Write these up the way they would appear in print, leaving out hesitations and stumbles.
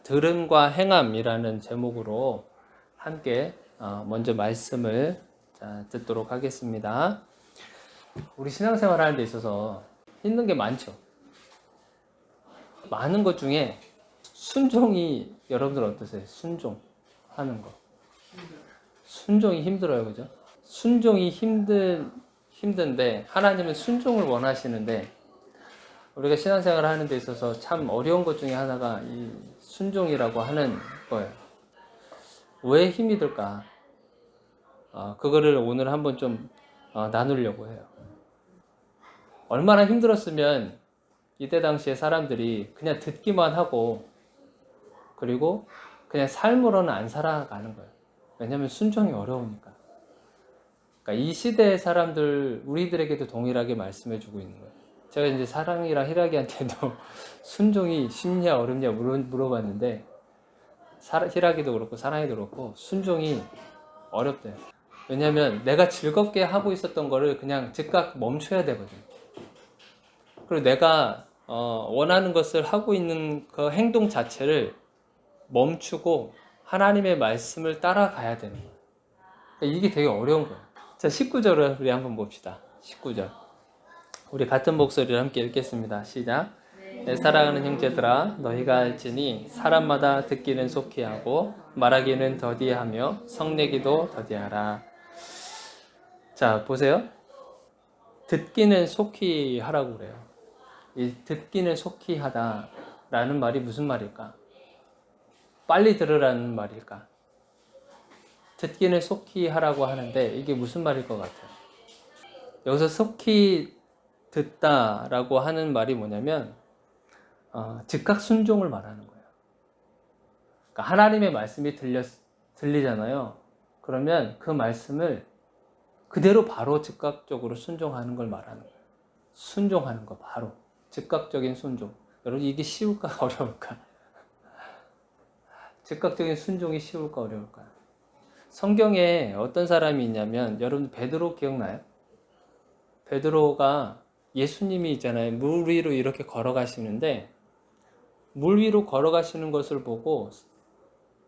들음과 행함이라는 제목으로 함께 먼저 말씀을 듣도록 하겠습니다. 우리 신앙생활 하는 데 있어서 힘든 게 많죠. 많은 것 중에 순종이, 여러분들 어떠세요? 순종하는 거. 순종이 힘들어요, 그죠? 순종이 힘든데 하나님은 순종을 원하시는데, 우리가 신앙생활 하는 데 있어서 참 어려운 것 중에 하나가 이 순종이라고 하는 거예요. 왜 힘이 들까? 그거를 오늘 한번 좀 나누려고 해요. 얼마나 힘들었으면 이때 당시에 사람들이 그냥 듣기만 하고 그리고 그냥 삶으로는 안 살아가는 거예요. 왜냐하면 순종이 어려우니까. 그러니까 이 시대의 사람들, 우리들에게도 동일하게 말씀해 주고 있는 거예요. 제가 이제 사랑이랑 희락이한테도 순종이 쉽냐 어렵냐 물어봤는데, 희락이도 그렇고 사랑이도 그렇고 순종이 어렵대요. 왜냐하면 내가 즐겁게 하고 있었던 거를 그냥 즉각 멈춰야 되거든요. 그리고 내가 원하는 것을 하고 있는 그 행동 자체를 멈추고 하나님의 말씀을 따라가야 되는 거예요. 그러니까 이게 되게 어려운 거예요. 자, 19절을 우리 한번 봅시다. 19절. 우리 같은 목소리를 함께 읽겠습니다. 시작. 내 사랑하는 형제들아, 너희가 알지니 사람마다 듣기는 속히 하고 말하기는 더디하며 성내기도 더디하라. 자, 보세요. 듣기는 속히 하라고 그래요. 이 듣기는 속히 하다라는 말이 무슨 말일까? 빨리 들으라는 말일까? 듣기는 속히 하라고 하는데 이게 무슨 말일 것 같아요? 여기서 속히 듣다라고 하는 말이 뭐냐면 즉각 순종을 말하는 거예요. 그러니까 하나님의 말씀이 들리잖아요. 그러면 그 말씀을 그대로 바로 즉각적으로 순종하는 걸 말하는 거예요. 순종하는 거 바로. 즉각적인 순종. 여러분 이게 쉬울까 어려울까? 즉각적인 순종이 쉬울까 어려울까? 성경에 어떤 사람이 있냐면, 여러분 베드로 기억나요? 베드로가 예수님이 있잖아요. 물 위로 이렇게 걸어가시는데 물 위로 걸어가시는 것을 보고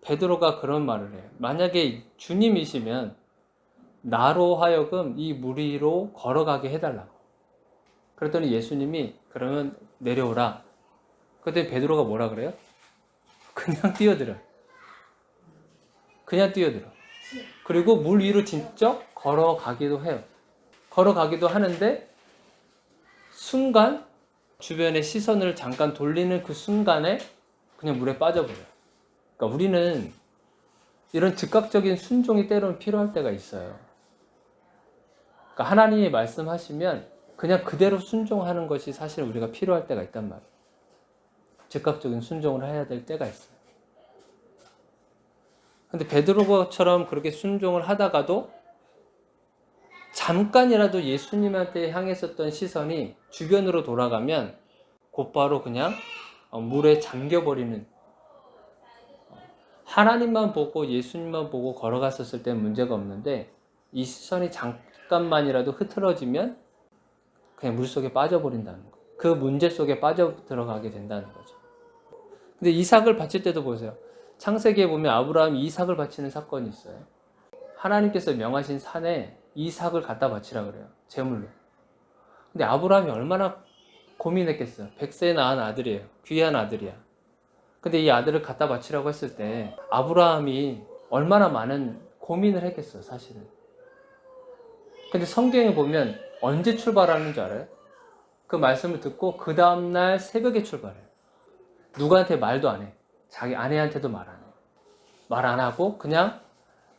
베드로가 그런 말을 해요. 만약에 주님이시면 나로 하여금 이 물 위로 걸어가게 해달라고. 그랬더니 예수님이 그러면 내려오라. 그랬더니 베드로가 뭐라 그래요? 그냥 뛰어들어. 그냥 뛰어들어. 그리고 물 위로 직접 걸어가기도 해요. 걸어가기도 하는데 순간 주변의 시선을 잠깐 돌리는 그 순간에 그냥 물에 빠져버려요. 그러니까 우리는 이런 즉각적인 순종이 때로는 필요할 때가 있어요. 그러니까 하나님이 말씀하시면 그냥 그대로 순종하는 것이 사실 우리가 필요할 때가 있단 말이에요. 즉각적인 순종을 해야 될 때가 있어요. 근데 베드로처럼 그렇게 순종을 하다가도 잠깐이라도 예수님한테 향했었던 시선이 주변으로 돌아가면 곧바로 그냥 물에 잠겨버리는, 하나님만 보고 예수님만 보고 걸어갔었을 때는 문제가 없는데 이 시선이 잠깐만이라도 흐트러지면 그냥 물속에 빠져버린다는 거. 그 문제 속에 빠져 들어가게 된다는 거죠. 근데 이삭을 바칠 때도 보세요. 창세기에 보면 아브라함이 이삭을 바치는 사건이 있어요. 하나님께서 명하신 산에 이삭을 갖다 바치라 그래요. 제물로. 근데 아브라함이 얼마나 고민했겠어요. 100세 낳은 아들이에요. 귀한 아들이야. 근데 이 아들을 갖다 바치라고 했을 때 아브라함이 얼마나 많은 고민을 했겠어요, 사실은. 근데 성경에 보면 언제 출발하는 줄 알아요? 그 말씀을 듣고 그 다음날 새벽에 출발해요. 누구한테 말도 안 해. 자기 아내한테도 말 안 해. 말 안 하고 그냥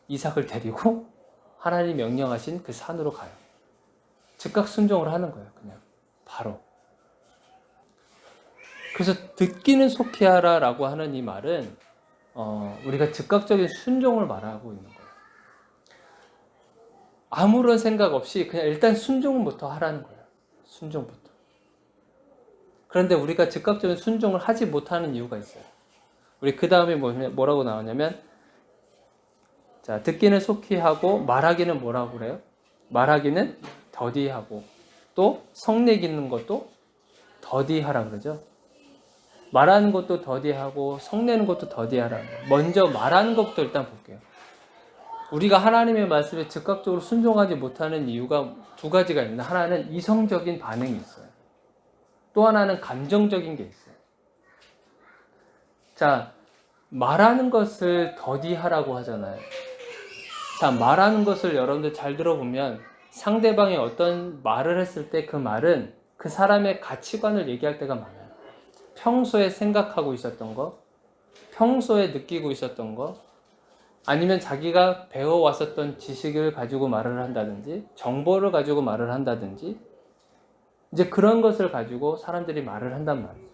이삭을 데리고 하나님 명령하신 그 산으로 가요. 즉각 순종을 하는 거예요. 그냥 바로. 그래서 듣기는 속히 하라 라고 하는 이 말은 우리가 즉각적인 순종을 말하고 있는 거예요. 아무런 생각 없이 그냥 일단 순종부터 하라는 거예요. 순종부터. 그런데 우리가 즉각적인 순종을 하지 못하는 이유가 있어요. 우리 그 다음에 뭐라고 나오냐면, 자, 듣기는 속히 하고 말하기는 뭐라고 그래요? 말하기는 더디하고 또 성내기는 것도 더디하라 그러죠. 말하는 것도 더디하고 성내는 것도 더디하라는 거예요. 먼저 말하는 것부터 일단 볼게요. 우리가 하나님의 말씀에 즉각적으로 순종하지 못하는 이유가 두 가지가 있는데, 하나는 이성적인 반응이 있어요. 또 하나는 감정적인 게 있어요. 자, 말하는 것을 더디하라고 하잖아요. 자, 말하는 것을 여러분들 잘 들어보면 상대방이 어떤 말을 했을 때 그 말은 그 사람의 가치관을 얘기할 때가 많아요. 평소에 생각하고 있었던 거, 평소에 느끼고 있었던 거, 아니면 자기가 배워왔었던 지식을 가지고 말을 한다든지, 정보를 가지고 말을 한다든지, 이제 그런 것을 가지고 사람들이 말을 한단 말이에요.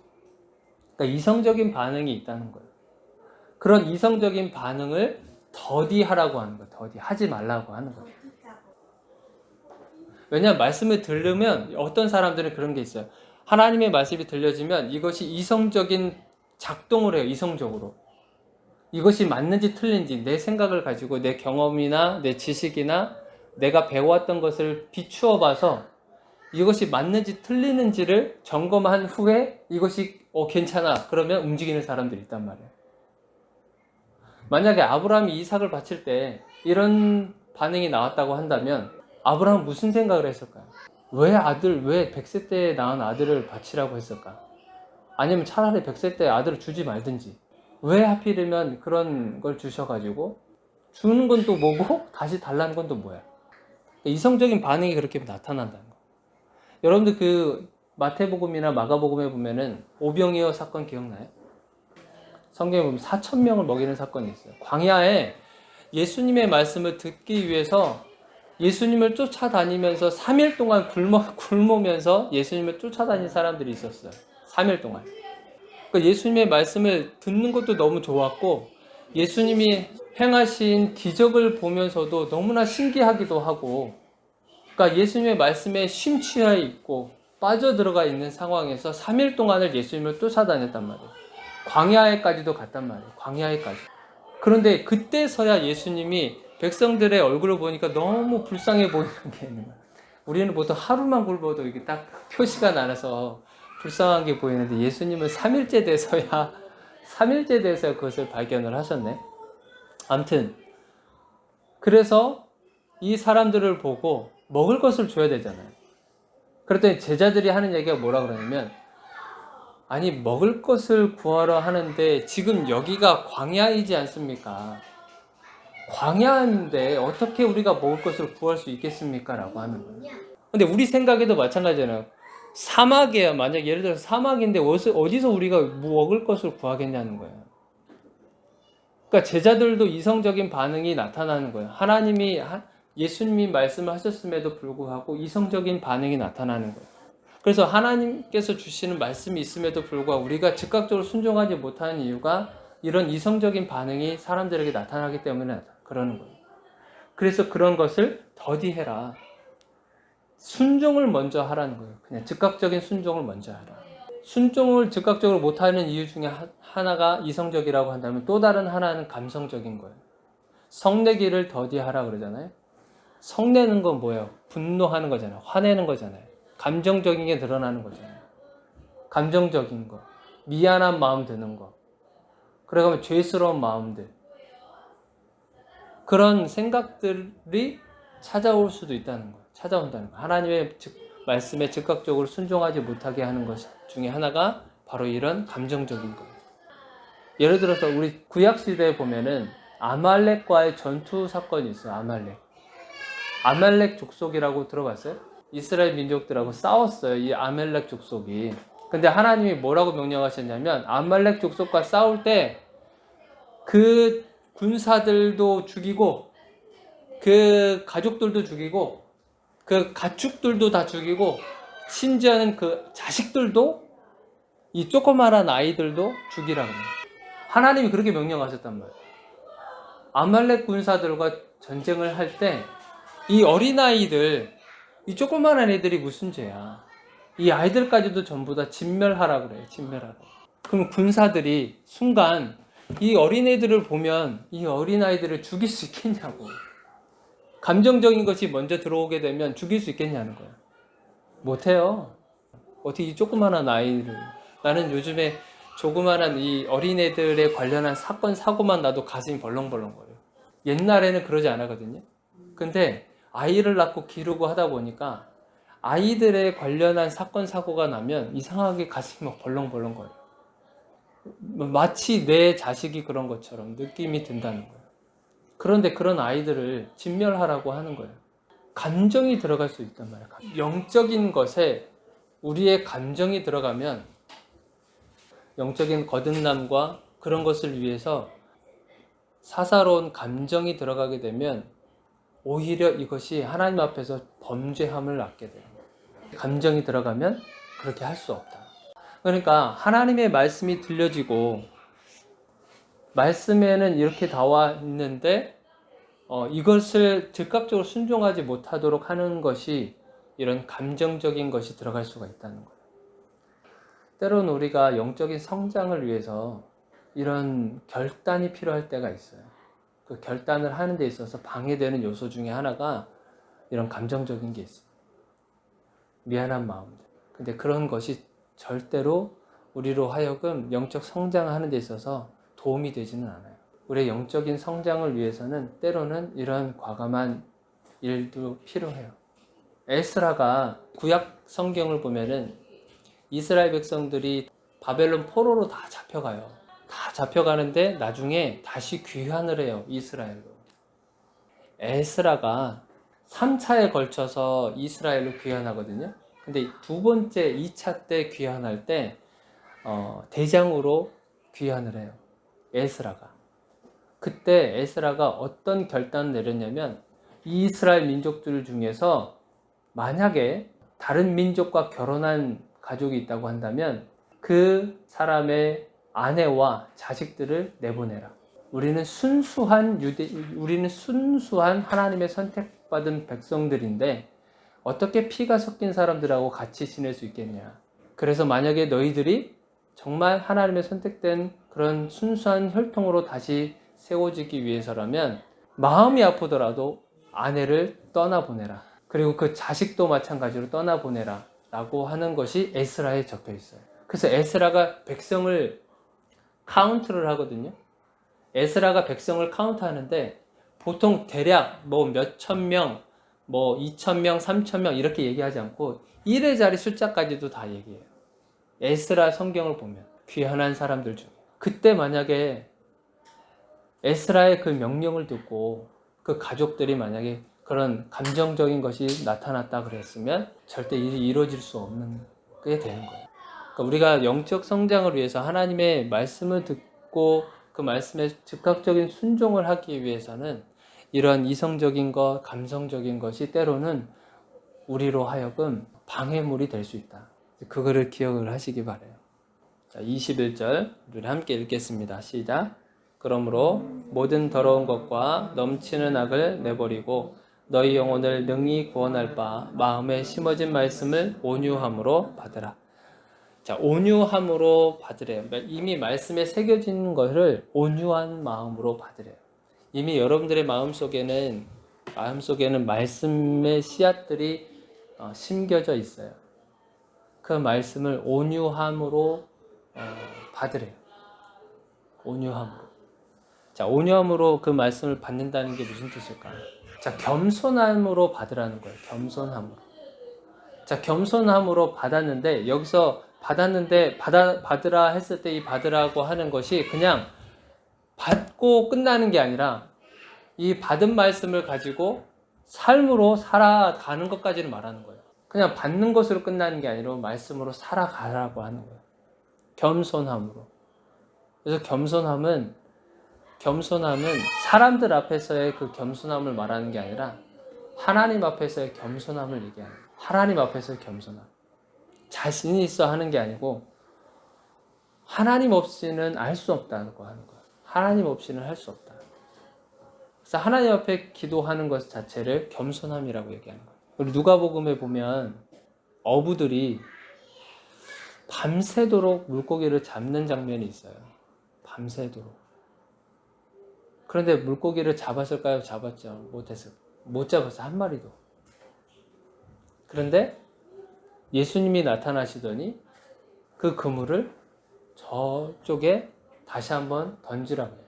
그러니까 이성적인 반응이 있다는 거예요. 그런 이성적인 반응을 더디하라고 하는 거예요. 더디하지 말라고 하는 거예요. 왜냐하면 말씀을 들으면 어떤 사람들은 그런 게 있어요. 하나님의 말씀이 들려지면 이것이 이성적인 작동을 해요. 이성적으로. 이것이 맞는지 틀린지 내 생각을 가지고 내 경험이나 내 지식이나 내가 배워왔던 것을 비추어 봐서 이것이 맞는지 틀리는지를 점검한 후에 이것이 괜찮아 그러면 움직이는 사람들이 있단 말이에요. 만약에 아브라함이 이삭을 바칠 때 이런 반응이 나왔다고 한다면 아브라함은 무슨 생각을 했을까요? 왜 100세 때 낳은 아들을 바치라고 했을까? 아니면 차라리 100세 때 아들을 주지 말든지. 왜 하필이면 그런 걸 주셔가지고 주는 건 또 뭐고 다시 달라는 건 또 뭐야? 이성적인 반응이 그렇게 나타난다는 거. 여러분들 그 마태복음이나 마가복음에 보면은 오병이어 사건 기억나요? 성경에 보면 4,000명을 먹이는 사건이 있어요. 광야에 예수님의 말씀을 듣기 위해서 예수님을 쫓아다니면서 3일 동안 굶으면서 예수님을 쫓아다닌 사람들이 있었어요. 3일 동안. 그러니까 예수님의 말씀을 듣는 것도 너무 좋았고 예수님이 행하신 기적을 보면서도 너무나 신기하기도 하고, 그러니까 예수님의 말씀에 심취해 있고 빠져들어가 있는 상황에서 3일 동안을 예수님을 쫓아다녔단 말이에요. 광야에까지도 갔단 말이에요. 광야에까지. 그런데 그때서야 예수님이 백성들의 얼굴을 보니까 너무 불쌍해 보이는 게 있는 거예요. 우리는 보통 하루만 굶어도 이게 딱 표시가 나서 불쌍한 게 보이는데 예수님은 3일째 돼서야 그것을 발견을 하셨네. 아무튼 그래서 이 사람들을 보고 먹을 것을 줘야 되잖아요. 그랬더니 제자들이 하는 얘기가 뭐라 그러냐면, 아니 먹을 것을 구하러 하는데 지금 여기가 광야이지 않습니까? 광야인데 어떻게 우리가 먹을 것을 구할 수 있겠습니까? 라고 하는 거예요. 근데 우리 생각에도 마찬가지잖아요. 사막이야. 만약 예를 들어서 사막인데 어디서 우리가 먹을 것을 구하겠냐는 거예요. 그러니까 제자들도 이성적인 반응이 나타나는 거예요. 예수님이 말씀을 하셨음에도 불구하고 이성적인 반응이 나타나는 거예요. 그래서 하나님께서 주시는 말씀이 있음에도 불구하고 우리가 즉각적으로 순종하지 못하는 이유가 이런 이성적인 반응이 사람들에게 나타나기 때문에 그러는 거예요. 그래서 그런 것을 더디해라. 순종을 먼저 하라는 거예요. 그냥 즉각적인 순종을 먼저 하라. 순종을 즉각적으로 못하는 이유 중에 하나가 이성적이라고 한다면 또 다른 하나는 감성적인 거예요. 성내기를 더디하라 그러잖아요. 성내는 건 뭐예요? 분노하는 거잖아요. 화내는 거잖아요. 감정적인 게 드러나는 거잖아요. 감정적인 거. 미안한 마음 드는 거. 그러면 죄스러운 마음들. 그런 생각들이 찾아올 수도 있다는 거예요. 찾아온다는 거예요. 하나님의 말씀에 즉각적으로 순종하지 못하게 하는 것 중에 하나가 바로 이런 감정적인 거예요. 예를 들어서 우리 구약시대에 보면은 아말렉과의 전투 사건이 있어요. 아말렉 족속이라고 들어봤어요? 이스라엘 민족들하고 싸웠어요. 이 아말렉 족속이. 근데 하나님이 뭐라고 명령하셨냐면 아말렉 족속과 싸울 때 그 군사들도 죽이고 그 가족들도 죽이고 그 가축들도 다 죽이고 심지어는 그 자식들도 이 조그마한 아이들도 죽이라고 해요. 하나님이 그렇게 명령하셨단 말이에요. 아말렉 군사들과 전쟁을 할 때 이 어린아이들, 이 조그마한 애들이 무슨 죄야. 이 아이들까지도 전부 다 진멸하라 그래요. 진멸하라. 그럼 군사들이 순간 이 어린애들을 보면 이 어린아이들을 죽일 수 있겠냐고. 감정적인 것이 먼저 들어오게 되면 죽일 수 있겠냐는 거예요. 못해요. 어떻게 이 조그마한 아이를. 나는 요즘에 조그만한 이 어린애들에 관련한 사건, 사고만 나도 가슴이 벌렁벌렁거려요. 옛날에는 그러지 않았거든요. 근데 아이를 낳고 기르고 하다 보니까 아이들에 관련한 사건, 사고가 나면 이상하게 가슴이 막 벌렁벌렁거려요. 마치 내 자식이 그런 것처럼 느낌이 든다는 거예요. 그런데 그런 아이들을 진멸하라고 하는 거예요. 감정이 들어갈 수 있단 말이에요. 영적인 것에 우리의 감정이 들어가면 영적인 거듭남과 그런 것을 위해서 사사로운 감정이 들어가게 되면 오히려 이것이 하나님 앞에서 범죄함을 낳게 돼요. 감정이 들어가면 그렇게 할 수 없다. 그러니까 하나님의 말씀이 들려지고 말씀에는 이렇게 나와 있는데 이것을 즉각적으로 순종하지 못하도록 하는 것이 이런 감정적인 것이 들어갈 수가 있다는 거예요. 때로는 우리가 영적인 성장을 위해서 이런 결단이 필요할 때가 있어요. 그 결단을 하는 데 있어서 방해되는 요소 중에 하나가 이런 감정적인 게 있어요. 미안한 마음들. 근데 그런 것이 절대로 우리로 하여금 영적 성장하는 데 있어서 도움이 되지는 않아요. 우리의 영적인 성장을 위해서는 때로는 이런 과감한 일도 필요해요. 에스라가 구약 성경을 보면은 이스라엘 백성들이 바벨론 포로로 다 잡혀가요. 다 잡혀가는데 나중에 다시 귀환을 해요. 이스라엘로. 에스라가 3차에 걸쳐서 이스라엘로 귀환하거든요. 근데 두 번째 2차 때 귀환할 때 대장으로 귀환을 해요. 에스라가. 그때 에스라가 어떤 결단을 내렸냐면 이스라엘 민족들 중에서 만약에 다른 민족과 결혼한 가족이 있다고 한다면 그 사람의 아내와 자식들을 내보내라. 우리는 순수한 하나님의 선택받은 백성들인데 어떻게 피가 섞인 사람들하고 같이 지낼 수 있겠냐. 그래서 만약에 너희들이 정말 하나님의 선택된 그런 순수한 혈통으로 다시 세워지기 위해서라면 마음이 아프더라도 아내를 떠나보내라. 그리고 그 자식도 마찬가지로 떠나보내라 라고 하는 것이 에스라에 적혀 있어요. 그래서 에스라가 백성을 카운트를 하거든요. 에스라가 백성을 카운트하는데 보통 대략 뭐 몇천 명, 뭐 2천 명, 3천 명 이렇게 얘기하지 않고 1의 자리 숫자까지도 다 얘기해요. 에스라 성경을 보면 귀환한 사람들 중에. 그때 만약에 에스라의 그 명령을 듣고 그 가족들이 만약에 그런 감정적인 것이 나타났다 그랬으면 절대 일이 이루어질 수 없는 게 되는 거예요. 그러니까 우리가 영적 성장을 위해서 하나님의 말씀을 듣고 그 말씀에 즉각적인 순종을 하기 위해서는 이런 이성적인 것, 감성적인 것이 때로는 우리로 하여금 방해물이 될 수 있다. 그거를 기억을 하시기 바라요. 자, 21절 우리 함께 읽겠습니다. 시작. 그러므로 모든 더러운 것과 넘치는 악을 내버리고 너희 영혼을 능히 구원할 바 마음에 심어진 말씀을 온유함으로 받으라. 자, 온유함으로 받으래요. 이미 말씀에 새겨진 것을 온유한 마음으로 받으래요. 이미 여러분들의 마음속에는 말씀의 씨앗들이 심겨져 있어요. 그 말씀을 온유함으로 받으래요. 온유함으로. 자, 온유함으로 그 말씀을 받는다는 게 무슨 뜻일까요? 자, 겸손함으로 받으라는 거예요. 겸손함으로. 자, 겸손함으로 받았는데 여기서 받으라 했을 때 이 받으라고 하는 것이 그냥 받고 끝나는 게 아니라 이 받은 말씀을 가지고 삶으로 살아가는 것까지는 말하는 거예요. 그냥 받는 것으로 끝나는 게 아니라 말씀으로 살아가라고 하는 거예요. 겸손함으로. 그래서 겸손함은 사람들 앞에서의 그 겸손함을 말하는 게 아니라 하나님 앞에서의 겸손함을 얘기하는 거예요. 하나님 앞에서의 겸손함. 자신이 있어 하는 게 아니고 하나님 없이는 알 수 없다고 하는 거예요. 하나님 없이는 할 수 없다. 그래서 하나님 앞에 기도하는 것 자체를 겸손함이라고 얘기하는 거예요. 우리 누가복음에 보면 어부들이 밤새도록 물고기를 잡는 장면이 있어요. 밤새도록. 그런데 물고기를 잡았을까요? 잡았죠. 못 잡았어요. 한 마리도. 그런데 예수님이 나타나시더니 그 그물을 저쪽에 다시 한번 던지라고 해요.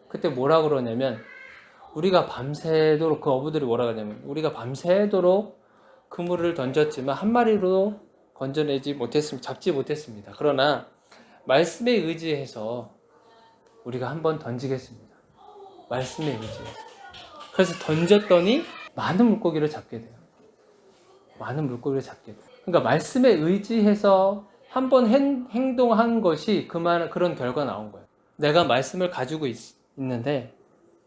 그때 뭐라 그러냐면 우리가 밤새도록 그 어부들이 뭐라 그러냐면 우리가 밤새도록 그물을 던졌지만 한 마리로 건져내지 못했습니다. 잡지 못했습니다. 그러나 말씀에 의지해서 우리가 한번 던지겠습니다. 말씀에 의지해서. 그래서 던졌더니 많은 물고기를 잡게 돼요. 많은 물고기를 잡게 돼요. 그러니까 말씀에 의지해서 한번 행동한 것이 그런 결과 나온 거예요. 내가 말씀을 가지고 있는데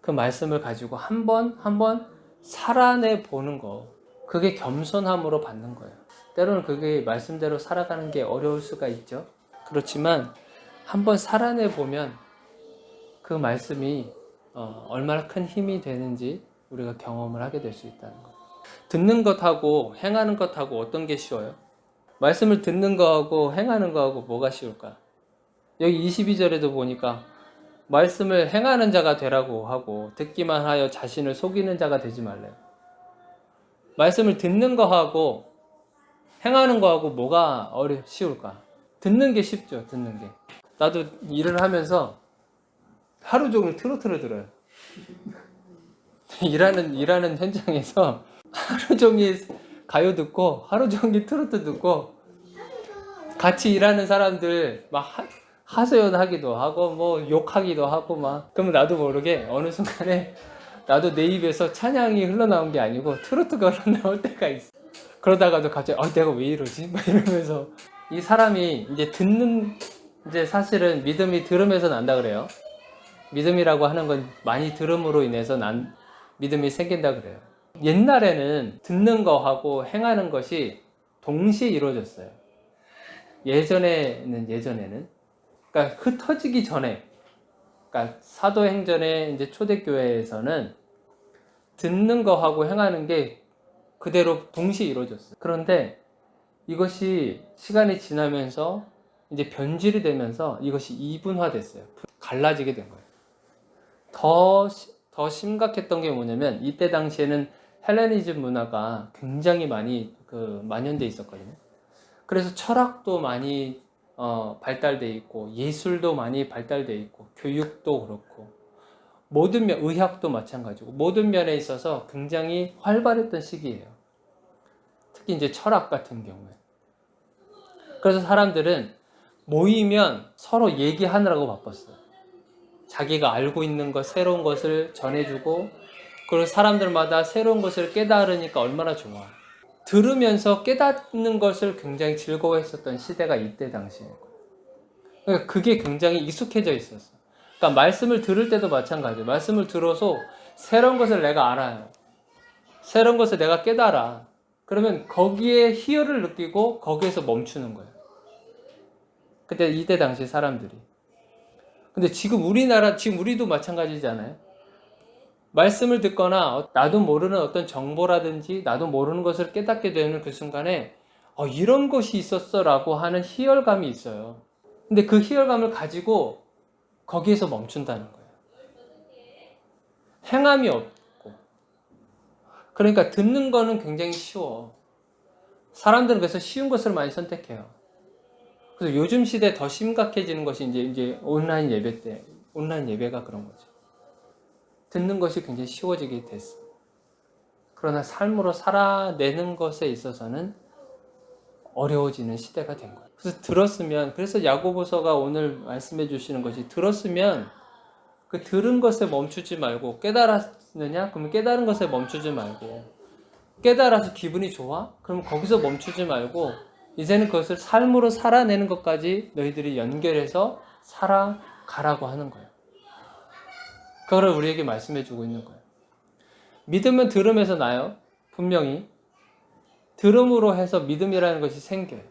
그 말씀을 가지고 한번 살아내 보는 거, 그게 겸손함으로 받는 거예요. 때로는 그게 말씀대로 살아가는 게 어려울 수가 있죠. 그렇지만 한번 살아내 보면 그 말씀이 얼마나 큰 힘이 되는지 우리가 경험을 하게 될 수 있다는 거예요. 듣는 것하고 행하는 것하고 어떤 게 쉬워요? 말씀을 듣는 거하고 행하는 거하고 뭐가 쉬울까? 여기 22절에도 보니까 말씀을 행하는 자가 되라고 하고 듣기만 하여 자신을 속이는 자가 되지 말래요. 말씀을 듣는 거하고 행하는 거하고 뭐가 쉬울까? 듣는 게 쉽죠. 듣는 게. 나도 일을 하면서 하루 종일 트로트를 들어요. 일하는 현장에서 하루 종일 가요 듣고 하루 종일 트로트 듣고 같이 일하는 사람들 막 하소연하기도 하고 뭐 욕하기도 하고 막 그러면 나도 모르게 어느 순간에 나도 내 입에서 찬양이 흘러나온 게 아니고 트로트가 흘러나올 때가 있어. 그러다가도 갑자기 내가 왜 이러지? 막 이러면서 이 사람이 이제 사실은 믿음이 들음에서 난다 그래요. 믿음이라고 하는 건 많이 들음으로 인해서 믿음이 생긴다 그래요. 옛날에는 듣는 거하고 행하는 것이 동시에 이루어졌어요. 예전에는 그러니까 흩어지기 전에, 그러니까 사도행전의 이제 초대교회에서는 듣는 거하고 행하는 게 그대로 동시에 이루어졌어요. 그런데 이것이 시간이 지나면서 이제 변질이 되면서 이것이 이분화됐어요. 갈라지게 된 거예요. 더 심각했던 게 뭐냐면 이때 당시에는 헬레니즘 문화가 굉장히 많이 만연돼 있었거든요. 그래서 철학도 많이 발달돼 있고 예술도 많이 발달돼 있고 교육도 그렇고 의학도 마찬가지고 모든 면에 있어서 굉장히 활발했던 시기예요. 특히 이제 철학 같은 경우에. 그래서 사람들은 모이면 서로 얘기하느라고 바빴어요. 자기가 알고 있는 것, 새로운 것을 전해주고 그리고 사람들마다 새로운 것을 깨달으니까 얼마나 좋아. 들으면서 깨닫는 것을 굉장히 즐거워했었던 시대가 이때 당시예요. 그러니까 그게 굉장히 익숙해져 있었어. 그러니까 말씀을 들을 때도 마찬가지예요. 말씀을 들어서 새로운 것을 내가 알아요. 새로운 것을 내가 깨달아. 그러면 거기에 희열을 느끼고 거기에서 멈추는 거예요. 그때 이때 당시 사람들이. 근데 지금 우리도 마찬가지잖아요. 말씀을 듣거나 나도 모르는 어떤 정보라든지 나도 모르는 것을 깨닫게 되는 그 순간에 이런 것이 있었어 라고 하는 희열감이 있어요. 근데 그 희열감을 가지고 거기에서 멈춘다는 거예요. 행함이 없고. 그러니까 듣는 거는 굉장히 쉬워. 사람들은 그래서 쉬운 것을 많이 선택해요. 그래서 요즘 시대에 더 심각해지는 것이 이제 온라인 예배가 그런 거죠. 듣는 것이 굉장히 쉬워지게 됐어. 그러나 삶으로 살아내는 것에 있어서는 어려워지는 시대가 된 거예요. 그래서 야고보서가 오늘 말씀해 주시는 것이 들었으면 그 들은 것에 멈추지 말고 깨달았느냐? 그러면 깨달은 것에 멈추지 말고 깨달아서 기분이 좋아? 그럼 거기서 멈추지 말고 이제는 그것을 삶으로 살아내는 것까지 너희들이 연결해서 살아가라고 하는 거예요. 그거를 우리에게 말씀해 주고 있는 거예요. 믿음은 들음에서 나요. 분명히. 들음으로 해서 믿음이라는 것이 생겨요.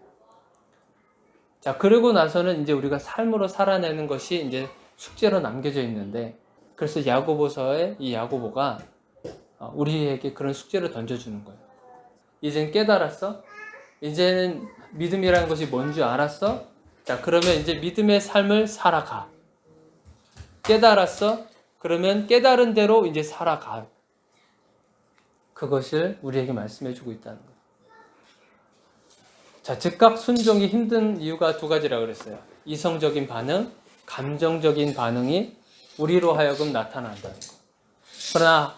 자, 그러고 나서는 이제 우리가 삶으로 살아내는 것이 이제 숙제로 남겨져 있는데, 그래서 야고보서의 이 야고보가 우리에게 그런 숙제를 던져주는 거예요. 이젠 깨달았어? 이제는 믿음이라는 것이 뭔지 알았어? 자, 그러면 이제 믿음의 삶을 살아가. 깨달았어? 그러면 깨달은 대로 이제 살아가. 그것을 우리에게 말씀해 주고 있다는 거예요. 자, 즉각 순종이 힘든 이유가 두 가지라고 그랬어요. 이성적인 반응, 감정적인 반응이 우리로 하여금 나타난다는 거. 그러나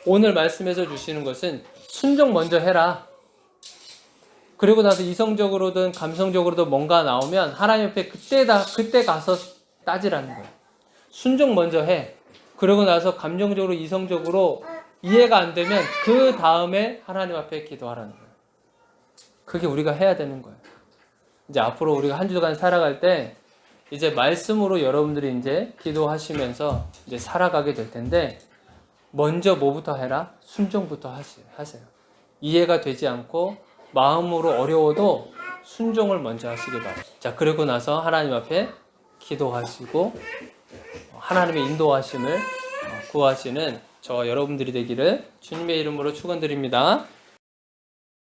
오늘 말씀에서 주시는 것은 순종 먼저 해라. 그리고 나서 이성적으로든 감성적으로든 뭔가 나오면 하나님 앞에 그때 가서 따지라는 거예요. 순종 먼저 해. 그러고 나서 감정적으로 이성적으로 이해가 안 되면 그 다음에 하나님 앞에 기도하라는 거예요. 그게 우리가 해야 되는 거예요. 이제 앞으로 우리가 한 주간 살아갈 때 이제 말씀으로 여러분들이 이제 기도하시면서 이제 살아가게 될 텐데 먼저 뭐부터 해라? 순종부터 하세요. 이해가 되지 않고 마음으로 어려워도 순종을 먼저 하시기 바랍니다. 자, 그리고 나서 하나님 앞에 기도하시고 하나님의 인도하심을 구하시는 저와 여러분들이 되기를 주님의 이름으로 축원드립니다.